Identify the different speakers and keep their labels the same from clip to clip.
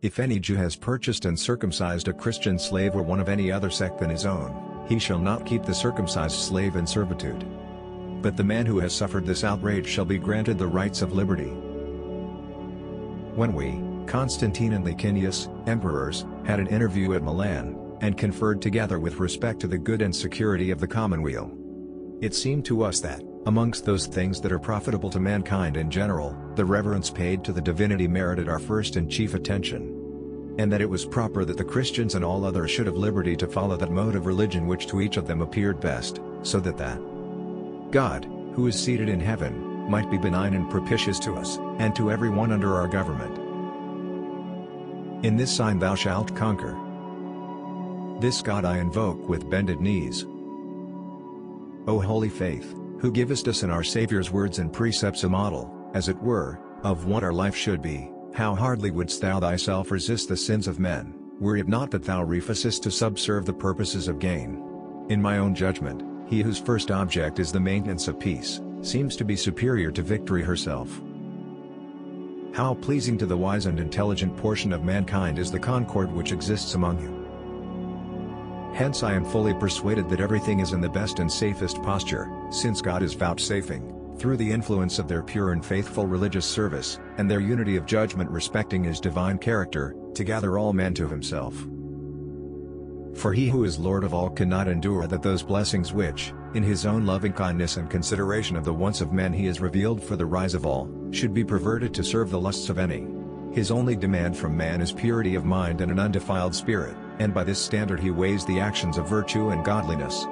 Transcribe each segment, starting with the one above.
Speaker 1: If any Jew has purchased and circumcised a Christian slave or one of any other sect than his own, he shall not keep the circumcised slave in servitude. But the man who has suffered this outrage shall be granted the rights of liberty. When we, Constantine and Licinius, emperors, had an interview at Milan, and conferred together with respect to the good and security of the commonweal, it seemed to us that, amongst those things that are profitable to mankind in general, the reverence paid to the divinity merited our first and chief attention. And that it was proper that the Christians and all others should have liberty to follow that mode of religion which to each of them appeared best, so that God, who is seated in heaven, might be benign and propitious to us, and to every one under our government. In this sign thou shalt conquer. This God I invoke with bended knees. O holy faith, who givest us in our Saviour's words and precepts a model, as it were, of what our life should be, how hardly wouldst thou thyself resist the sins of men, were it not that thou refusest to subserve the purposes of gain. In my own judgment, he whose first object is the maintenance of peace, seems to be superior to victory herself. How pleasing to the wise and intelligent portion of mankind is the concord which exists among you. Hence I am fully persuaded that everything is in the best and safest posture, since God is vouchsafing, through the influence of their pure and faithful religious service, and their unity of judgment respecting his divine character, to gather all men to himself. For he who is Lord of all cannot endure that those blessings which, in his own loving kindness and consideration of the wants of men he has revealed for the rise of all, should be perverted to serve the lusts of any. His only demand from man is purity of mind and an undefiled spirit, and by this standard he weighs the actions of virtue and godliness.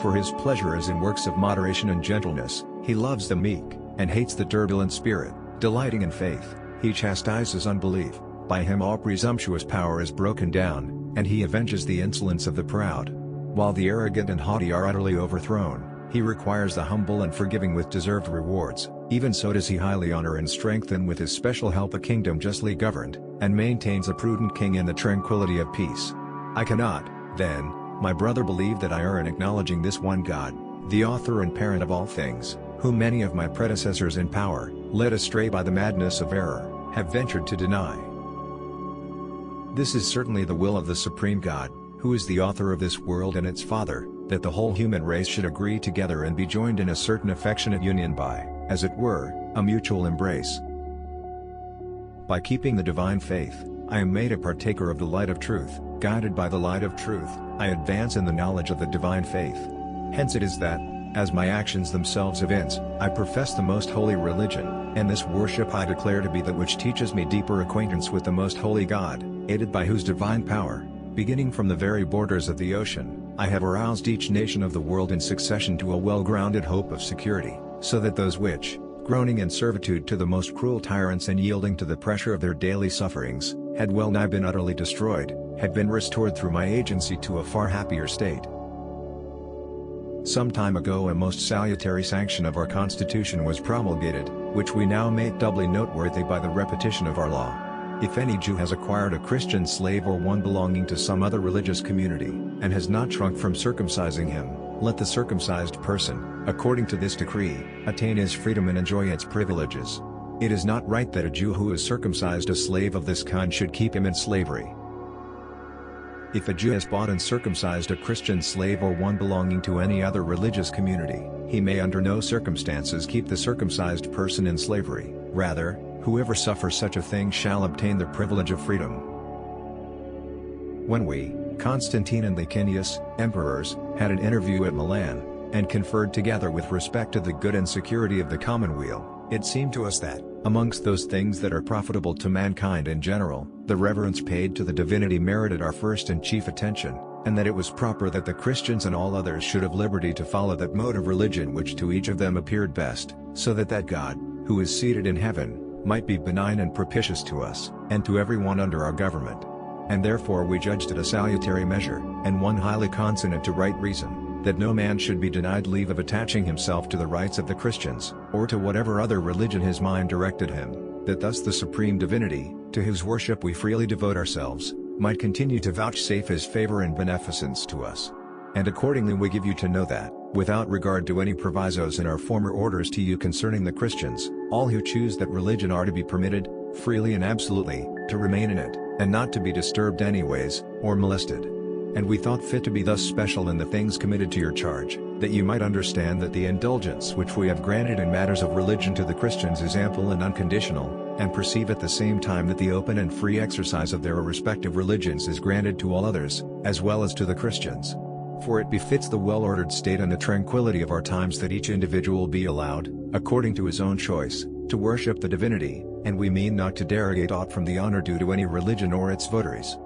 Speaker 1: For his pleasure is in works of moderation and gentleness, he loves the meek, and hates the turbulent spirit, delighting in faith, he chastises unbelief, by him all presumptuous power is broken down, and he avenges the insolence of the proud. While the arrogant and haughty are utterly overthrown, he requires the humble and forgiving with deserved rewards, even so does he highly honor and strengthen with his special help a kingdom justly governed, and maintains a prudent king in the tranquility of peace. I cannot, then, my brother, believe that I err in acknowledging this one God, the author and parent of all things, whom many of my predecessors in power, led astray by the madness of error, have ventured to deny. This is certainly the will of the Supreme God, who is the author of this world and its Father, that the whole human race should agree together and be joined in a certain affectionate union by, as it were, a mutual embrace. By keeping the divine faith, I am made a partaker of the light of truth, guided by the light of truth, I advance in the knowledge of the divine faith. Hence it is that, as my actions themselves evince, I profess the most holy religion, and this worship I declare to be that which teaches me deeper acquaintance with the most holy God, aided by whose divine power, beginning from the very borders of the ocean, I have aroused each nation of the world in succession to a well-grounded hope of security, so that those which, groaning in servitude to the most cruel tyrants and yielding to the pressure of their daily sufferings, had well nigh been utterly destroyed, had been restored through my agency to a far happier state. Some time ago a most salutary sanction of our Constitution was promulgated, which we now make doubly noteworthy by the repetition of our law. If any Jew has acquired a Christian slave or one belonging to some other religious community, and has not shrunk from circumcising him, let the circumcised person, according to this decree, attain his freedom and enjoy its privileges. It is not right that a Jew who has circumcised a slave of this kind should keep him in slavery. If a Jew has bought and circumcised a Christian slave or one belonging to any other religious community, he may under no circumstances keep the circumcised person in slavery. Rather, whoever suffers such a thing shall obtain the privilege of freedom. When we, Constantine and Licinius, emperors, had an interview at Milan, and conferred together with respect to the good and security of the commonweal, it seemed to us that, amongst those things that are profitable to mankind in general, the reverence paid to the divinity merited our first and chief attention, and that it was proper that the Christians and all others should have liberty to follow that mode of religion which to each of them appeared best, so that God, who is seated in heaven, might be benign and propitious to us, and to every one under our government. And therefore we judged it a salutary measure, and one highly consonant to right reason, that no man should be denied leave of attaching himself to the rites of the Christians, or to whatever other religion his mind directed him, that thus the supreme divinity, to whose worship we freely devote ourselves, might continue to vouchsafe his favor and beneficence to us. And accordingly we give you to know that, without regard to any provisos in our former orders to you concerning the Christians, all who choose that religion are to be permitted, freely and absolutely, to remain in it, and not to be disturbed anyways, or molested. And we thought fit to be thus special in the things committed to your charge, that you might understand that the indulgence which we have granted in matters of religion to the Christians is ample and unconditional, and perceive at the same time that the open and free exercise of their respective religions is granted to all others, as well as to the Christians. For it befits the well-ordered state and the tranquility of our times that each individual be allowed, according to his own choice, to worship the divinity, and we mean not to derogate aught from the honor due to any religion or its votaries.